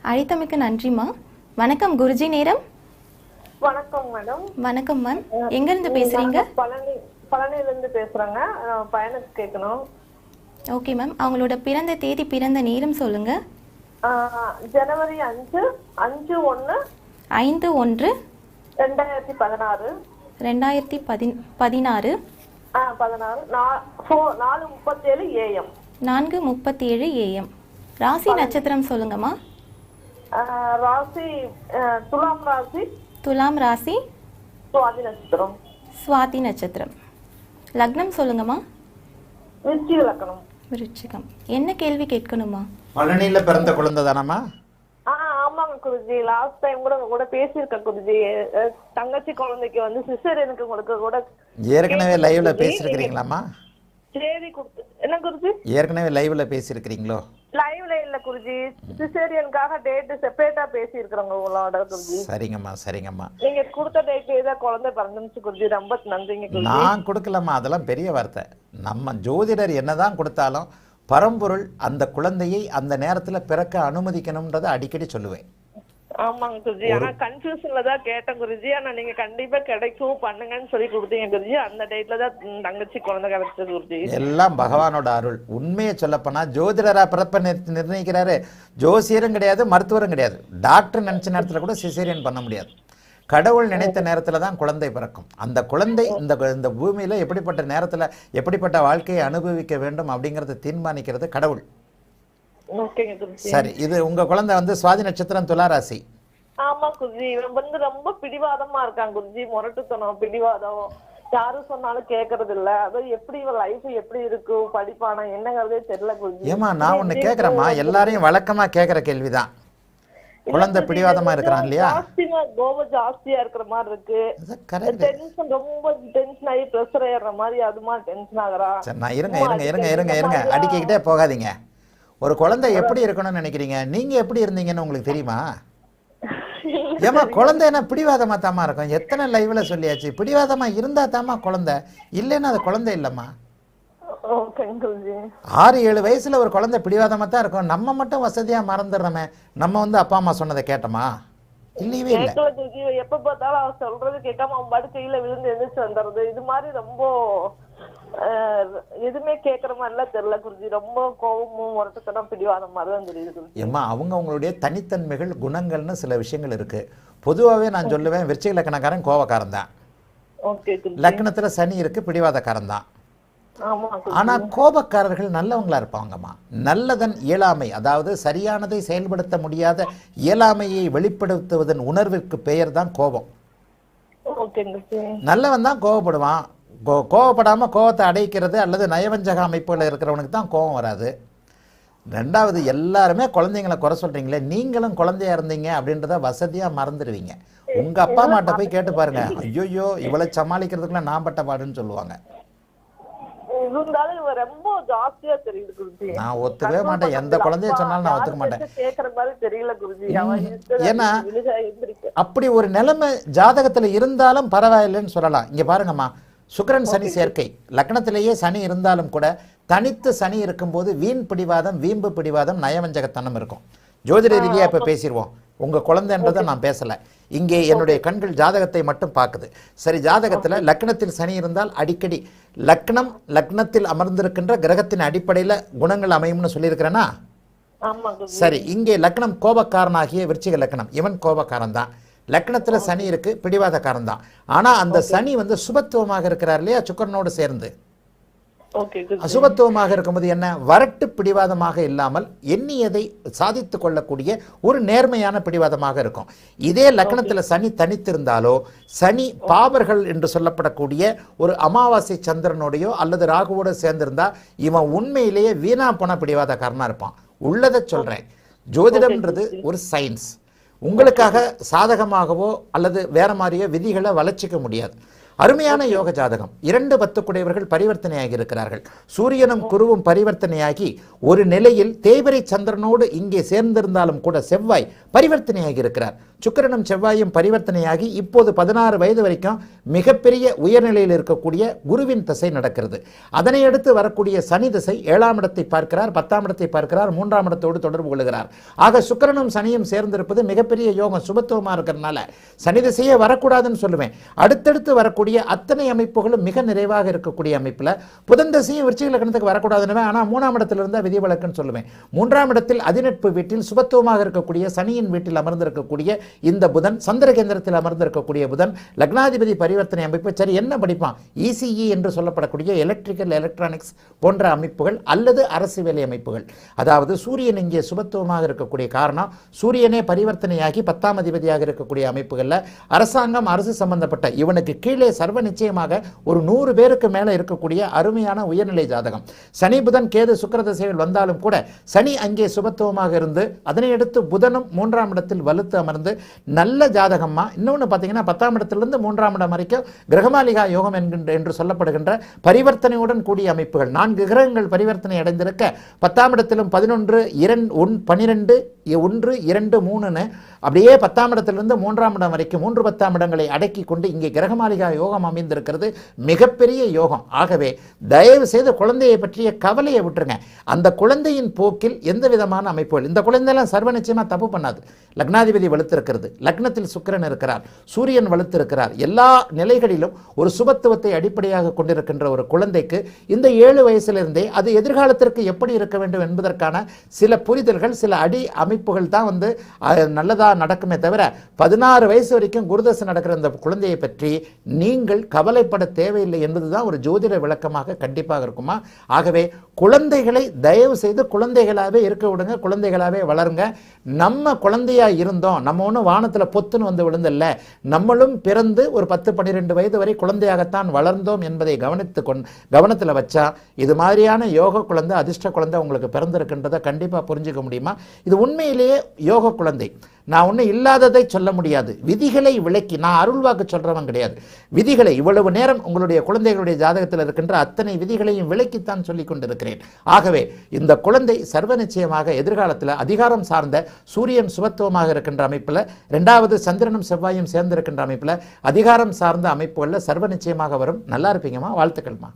அழைத்தமைக்கு நன்றிம்மா. வணக்கம் குருஜி நேரம். வணக்கம் மேடம். வணக்கம் மேம். எங்க இருந்து பேசுறீங்க? பழனில இருந்து பேசுறேங்க. பையனுக்கு கேட்கணும். Okay ma'am. அவங்களோட பிறந்த தேதி பிறந்த நேரம் சொல்லுங்க. ஜனவரி 5/1 5/1 2016. 2016 4:37 AM. 4:37 AM. ராசி நட்சத்திரம் சொல்லுங்கம்மா. ராசி துலாம் ராசி. துலாம் ராசி. சுவாதி நட்சத்திரம். சுவாதி நட்சத்திரம். லக்னம் சொல்லுங்கம்மா. விருச்சிக லக்னம். விருச்சிகம். என்ன கேள்வி கேட்கணுமா? பழனியில பிறந்த குழந்தை தானம்மா? ஆமாங்க குருஜி. லாஸ்ட் டைம் கூட பேசியிருக்கேன் குருஜி. தங்கச்சி குழந்தைக்கு வந்து சிசேரியனுக்கு உங்களுக்கு கூட ஏற்கனவே லைவ்ல பேசியிருக்கிறீங்களாம்மா? சரி என்ன குருஜி? ஏற்கனவே லைவ்ல பேசியிருக்கிறீங்களோ? லைவ்ல இல்ல குருஜி. சிசேரியனுக்காக டேட் செப்பரேட்டா பேசியிருக்கிறோங்க உங்களோட குருஜி. சரிங்கம்மா சரிங்கம்மா. நீங்க கொடுத்த டேட் ஏதா குழந்தை பிறந்துச்சு குருஜி. ரொம்ப நன்றிங்க குருஜி. நான் கொடுக்கலம்மா, அதெல்லாம் பெரிய வார்த்தை. நம்ம ஜோதிடர் என்னதான் கொடுத்தாலும் பரம்பொருள் அந்த குழந்தையை அந்த நேரத்தில் பிறக்க அனுமதிக்கணும்ன்றதை அடிக்கடி சொல்லுவேன். ஆமாங்க குருஜி. ஆனா கன்ஃபியூஷன்ல தான் கேட்டேன் குருஜி. ஆனா நீங்க கண்டிப்பா கிடைக்கும் பண்ணுங்கன்னு சொல்லி கொடுத்தீங்க குருஜி. அந்த டேட்ல தான் தங்கச்சி குழந்தை கிடைச்சது குருஜி. எல்லாம் பகவானோட அருள். உண்மையை சொல்லப்போனா ஜோதிடரா பிறப்ப நிர்ணயிக்கிறாரு. ஜோசியரும் கிடையாது, மருத்துவரும் கிடையாது. டாக்டர் நினைச்ச நேரத்தில் கூட சிசேரியன் பண்ண முடியாது. கடவுள் நினைத்த நேரத்தில் தான் குழந்தை பிறக்கும். அந்த குழந்தை இந்த பூமியில் எப்படிப்பட்ட நேரத்தில் எப்படிப்பட்ட வாழ்க்கையை அனுபவிக்க வேண்டும் அப்படிங்கிறத தீர்மானிக்கிறது கடவுள். சரி, இது உங்க குழந்தை வந்து சுவாதி நட்சத்திரம் துளாராசி. ஆமா குருஜி. இவன் வந்து ரொம்ப பிடிவாதமா இருக்கான் குருஜி. முரட்டுத்தனம், பிடிவாதம், யாரும் சொன்னாலும் கேட்கறது இல்ல. அது எப்படி இவன் லைஃப் எப்படி இருக்கும், படிப்பானா என்னங்கிறதே தெரியல குருஜி. ஏமா நான் ஒண்ணு கேக்குறேம்மா, எல்லாரையும் வழக்கமா கேட்கிற கேள்விதான். குழந்தை பிடிவாதமா இருக்கிறான் இல்லையா? கோபம் ஜாஸ்தியா இருக்கிற மாதிரி இருக்கு. டென்ஷன், ரொம்ப டென்ஷன் ஆகி பிரஷர் ஏறுற மாதிரி அது மாதிரி டென்ஷன் ஆகுறா. சரி, நான் இருங்க அடிக்கிட்டே போகாதீங்க. ஒரு குழந்தை எப்படி இருக்கணும்னு நினைக்கிறீங்க? நீங்க எப்படி இருந்தீங்கன்னு உங்களுக்கு தெரியுமா? ஏமா குழந்தை என்ன பிடிவாதமா தாமா இருக்கும்? எத்தனை லைவ்ல சொல்லியாச்சு, பிடிவாதமா இருந்தா தாமா குழந்தை, இல்லைன்னா அது குழந்தை இல்லம்மா. 6-7 வயசுல ஒரு குழந்தை பிடிவாதமா தான் இருக்கும். நம்ம மட்டும் வசதியா மறந்துடுறோமே. நம்ம வந்து அப்பா அம்மா சொன்னதை கேட்டோமா? இல்லவே இல்லை. எப்ப பார்த்தாலும் அவன் சொல்றது கேட்காம அவன் படுக்கையில விழுந்து எந்திரிச்சு வந்துடுறது. இது மாதிரி ரொம்ப எதுவுமே கேட்கற மாதிரிலாம் தெரியல குருஜி. ரொம்ப கோபமும் முரட்டுத்தனம் பிடிவாதம் மாதிரிதான் தெரியுது. ஏமா அவங்களுடைய தனித்தன்மைகள் குணங்கள்னு சில விஷயங்கள் இருக்கு. பொதுவாகவே நான் சொல்லுவேன், விருச்சிக லக்னக்காரன் கோபக்காரன் தான். லக்னத்துல சனி இருக்கு, பிடிவாதக்காரன் தான். ஆனா கோபக்காரர்கள் நல்லவங்களா இருப்பாங்கம்மா. நல்லதன் இயலாமை, அதாவது சரியானதை செயல்படுத்த முடியாத இயலாமையை வெளிப்படுத்துவதன் உணர்விற்கு பெயர் தான் கோபம். நல்லவன் தான் கோபப்படுவான். கோவப்படாம கோபத்தை அடைக்கிறது அல்லது நயவஞ்சக அமைப்புகள் இருக்கிறவனுக்கு தான் கோபம் வராது. ரெண்டாவது, எல்லாருமே குழந்தைங்களை குறை சொல்றீங்களே, நீங்களும் குழந்தையா இருந்தீங்க அப்படின்றத வசதியா மறந்துடுவீங்க. உங்க அப்பா அம்மாட்ட போய் கேட்டு பாருங்க, ஐயோ இவளை சமாளிக்கிறதுக்குள்ள நான் பட்ட பாடுன்னு சொல்லுவாங்க. நான் ஒத்துக்கவே மாட்டேன். எந்த குழந்தைய சொன்னாலும் நான் ஒத்துக்க மாட்டேன். ஏன்னா அப்படி ஒரு நிலைமை ஜாதகத்துல இருந்தாலும் பரவாயில்லைன்னு சொல்லலாம். இங்க பாருங்கம்மா, சுக்கிரன் சனி சேர்க்கை லக்னத்திலேயே சனி இருந்தாலும் கூட தனித்து சனி இருக்கும்போது வீண் பிடிவாதம், வீம்பு பிடிவாதம், நயவஞ்சகத்தனம் இருக்கும். ஜோதிட ரீதியா இப்ப பேசிடுவோம். உங்க குழந்தைன்றதை நான் பேசல. இங்கே என்னுடைய கண்கள் ஜாதகத்தை மட்டும் பார்க்குது. சரி, ஜாதகத்துல லக்னத்தில் சனி இருந்தால் அடிக்கடி லக்னத்தில் அமர்ந்திருக்கின்ற கிரகத்தின் அடிப்படையில குணங்கள் அமையும்னு சொல்லியிருக்கிறேன்னா? சரி, இங்கே லக்னம் கோபக்காரனாகிய விருச்சிக லக்னம், இவன் கோபக்காரன் தான். லக்னத்துல சனி இருக்கு, பிடிவாதக்காரன் தான். ஆனா அந்த சனி வந்து சுபத்துவமாக இருக்கிறார் இல்லையா, சுக்கிரனோடு சேர்ந்து. அசுபத்துவமாக இருக்கும்போது என்ன, வரட்டு பிடிவாதமாக இல்லாமல் எண்ணியதை சாதித்து கொள்ளக்கூடிய ஒரு நேர்மையான பிடிவாதமாக இருக்கும். இதே லக்னத்துல சனி தனித்திருந்தாலோ, சனி பாபர்கள் என்று சொல்லப்படக்கூடிய ஒரு அமாவாசை சந்திரனோடையோ அல்லது ராகுவோட சேர்ந்திருந்தா இவன் உண்மையிலேயே வீணா போன பிடிவாதக்காரனா இருப்பான். உள்ளதை சொல்றேன். ஜோதிடம்ன்றது ஒரு சயின்ஸ். உங்களுக்காக சாதகமாகவோ அல்லது வேற மாதிரியோ விதிகளை வளர்ச்சிக்க முடியாது. அருமையான யோக ஜாதகம். 2 10 பரிவர்த்தனையாகி இருக்கிறார்கள். சூரியனும் குருவும் பரிவர்த்தனையாகி ஒரு நிலையில் தேய்பிரை சந்திரனோடு இங்கே சேர்ந்திருந்தாலும் கூட செவ்வாய் பரிவர்த்தனையாகி இருக்கிறார். சுக்கிரனும் செவ்வாயும் பரிவர்த்தனையாகி இப்போது 16 வயது வரைக்கும் மிகப்பெரிய உயர்நிலையில் இருக்கக்கூடிய குருவின் திசை நடக்கிறது. அதனை அடுத்து வரக்கூடிய சனி திசை 7ஆம் இடத்தை பார்க்கிறார், 10ஆம் இடத்தை பார்க்கிறார், 3ஆம் இடத்தோடு தொடர்பு கொள்கிறார். ஆக சுக்கிரனும் சனியும் சேர்ந்திருப்பது மிகப்பெரிய யோகம், சுபத்துவமாக இருக்கிறதுனால சனி திசையே வரக்கூடாதுன்னு சொல்லுவேன். அடுத்தடுத்து வரக்கூடிய அத்தனை அமைப்புகளும் மிக நிறைவாக இருக்கக்கூடிய அமைப்பில் புதன் திசையும் விருச்சிக லக்னத்துக்கு வரக்கூடாதுன்னு, ஆனால் 3ஆம் இடத்தில் இருந்தால் விதிவிலக்குன்னு சொல்லுவேன். 3ஆம் இடத்தில் அதிநட்பு வீட்டில் சுபத்துவமாக இருக்கக்கூடிய சனியின் வீட்டில் அமர்ந்திருக்கக்கூடிய இந்த புதன், சந்திர கேந்திரத்தில் அமர்ந்திருக்கக்கூடிய புதன், லக்னாதிபதி பரிவர்த்தனை அமைப்பு. சரி, என்ன படிப்பான்? இசிஇ என்று சொல்லப்படக்கூடிய எலக்ட்ரிக்கல் எலக்ட்ரானிக்ஸ் போன்ற அமைப்புகள் அல்லது அரசு வேலை அமைப்புகள். அதாவது சூரியன் இங்கே சுபத்துவமாக இருக்கக்கூடிய காரணம், சூரியனே பரிவர்த்தனையாகி 10ஆம் அதிபதியாக இருக்கக்கூடிய அமைப்புகளில் அரசாங்கம், அரசு சம்பந்தப்பட்ட இவனுக்கு கீழே சர்வ நிச்சயமாக ஒரு 100 பேருக்கு மேலே இருக்கக்கூடிய அருமையான உயர்நிலை ஜாதகம். சனி புதன் கேது சுக்கிர திசைகள் வந்தாலும் கூட சனி அங்கே சுபத்துவமாக இருந்து அதனை அடுத்து புதனும் 3ஆம் இடத்தில் வலுத்து அமர்ந்து நல்ல ஜாதகமா. இன்னொன்று பார்த்தீங்கன்னா 10ஆம் இடத்திலிருந்து 3ஆம் இடம் வரைக்கும் கிரகமாலிகா யோகம் என்று சொல்லப்படுகின்ற பரிவர்த்தனையுடன் கூடிய அமைப்புகள். 4 கிரகங்கள் பரிவர்த்தனை அடைந்திருக்க 10ஆம் இடத்திலும் 11, 12, 1, 2, 3ன்னு அப்படியே 10ஆம் இடத்திலிருந்து 3ஆம் இடம் வரைக்கும் 3, 10ஆம் இடங்களை அடக்கி கொண்டு இங்கே கிரகமாலிகா யோகம் அமைந்திருக்கிறது. மிகப்பெரிய யோகம். ஆகவே தயவு செய்து குழந்தையை பற்றிய கவலையை விட்டுருங்க. அந்த குழந்தையின் போக்கில் எந்த விதமான அமைப்புகள், இந்த குழந்தையெல்லாம் சர்வ நிச்சயமா தப்பு பண்ணாது. லக்னாதிபதி வலுத்திருக்கிறது, லக்னத்தில் சுக்கிரன் இருக்கிறார், சூரியன் வலுத்திருக்கிறார். எல்லா நிலைகளிலும் ஒரு சுபத்துவத்தை அடிப்படையாக கொண்டிருக்கின்ற ஒரு குழந்தைக்கு இந்த 7 வயசிலிருந்தே அது எதிர்காலத்திற்கு எப்படி இருக்க வேண்டும் என்பதற்கான சில புரிதல்கள், சில அடி அமைப்புகள் தான் நல்லதா நடக்குமே தவிர 16 வயசு வரைக்கும் குருதசை நடக்கிற இந்த குழந்தையை பற்றி நீங்கள் கவலைப்பட தேவையில்லை என்பதுதான் ஒரு ஜோதிட விளக்கமாக கண்டிப்பாக இருக்குமா. ஆகவே குழந்தைகளை தயவு செய்து குழந்தைகளாகவே இருக்க விடுங்க, குழந்தைகளாகவே வளருங்க. நம்ம குழந்தையா இருந்தோம், நம்ம ஒன்றும் வானத்தில் பொத்துன்னு வந்து விழுந்தல்ல, நம்மளும் பிறந்து ஒரு 10, 12 வயது வரை குழந்தையாகத்தான் வளர்ந்தோம் என்பதை கவனத்தில் வச்சா இது மாதிரியான யோக குழந்தை, அதிர்ஷ்ட குழந்தை உங்களுக்கு பிறந்திருக்கின்றதை கண்டிப்பாக புரிஞ்சுக்க முடியுமா. இது உண்மையிலேயே யோக குழந்தை. நான் ஒன்றும் இல்லாததை சொல்ல முடியாது. விதிகளை விளக்கி, நான் அருள்வாக்கு சொல்றவன் கிடையாது. விதிகளை இவ்வளவு நேரம் உங்களுடைய குழந்தைகளுடைய ஜாதகத்தில் இருக்கின்ற அத்தனை விதிகளையும் விளக்கித்தான் சொல்லிக் கொண்டிருக்கிறேன். ஆகவே இந்த குழந்தை சர்வ நிச்சயமாக எதிர்காலத்தில் அதிகாரம் சார்ந்த சூரியன் சுபத்துவமாக இருக்கின்ற அமைப்பில், 2வது சந்திரனும் செவ்வாயும் சேர்ந்திருக்கின்ற அமைப்பில் அதிகாரம் சார்ந்த அமைப்புகளில் சர்வ நிச்சயமாக வரும். நல்லா இருப்பீங்கம்மா, வாழ்த்துக்கள்மா.